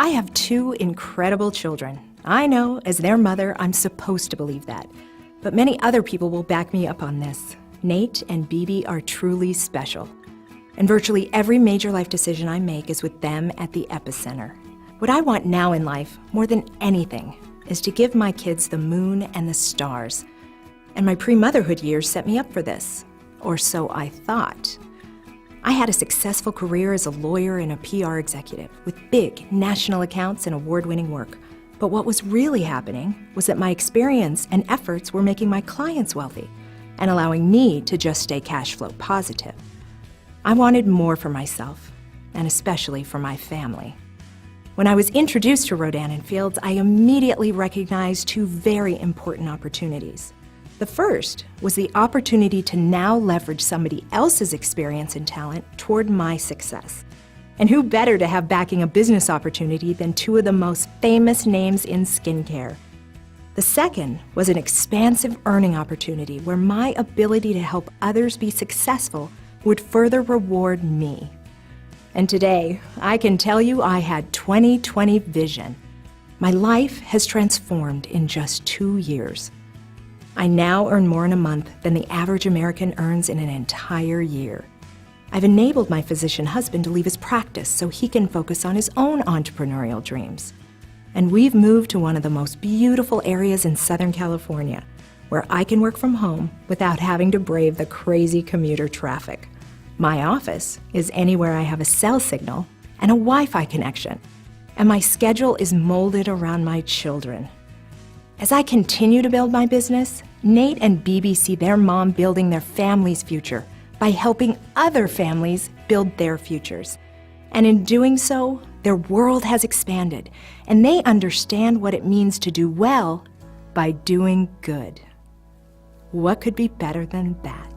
I have two incredible children. I know, as their mother, I'm supposed to believe that. But many other people will back me up on this. Nate and Bibi are truly special. And virtually every major life decision I make is with them at the epicenter. What I want now in life, more than anything, is to give my kids the moon and the stars. And my pre-motherhood years set me up for this. Or so I thought. I had a successful career as a lawyer and a PR executive with big national accounts and award-winning work. But what was really happening was that my experience and efforts were making my clients wealthy and allowing me to just stay cash flow positive. I wanted more for myself, and especially for my family. When I was introduced to Rodan & Fields, I immediately recognized two very important opportunities. The first was the opportunity to now leverage somebody else's experience and talent toward my success. And who better to have backing a business opportunity than two of the most famous names in skincare? The second was an expansive earning opportunity where my ability to help others be successful would further reward me. And today, I can tell you I had 20/20 vision. My life has transformed in just 2 years. I now earn more in a month than the average American earns in an entire year. I've enabled my physician husband to leave his practice so he can focus on his own entrepreneurial dreams. And we've moved to one of the most beautiful areas in Southern California, where I can work from home without having to brave the crazy commuter traffic. My office is anywhere I have a cell signal and a Wi-Fi connection, and my schedule is molded around my children. As I continue to build my business, Nate and Bibi see their mom building their family's future by helping other families build their futures. And in doing so, their world has expanded, and they understand what it means to do well by doing good. What could be better than that?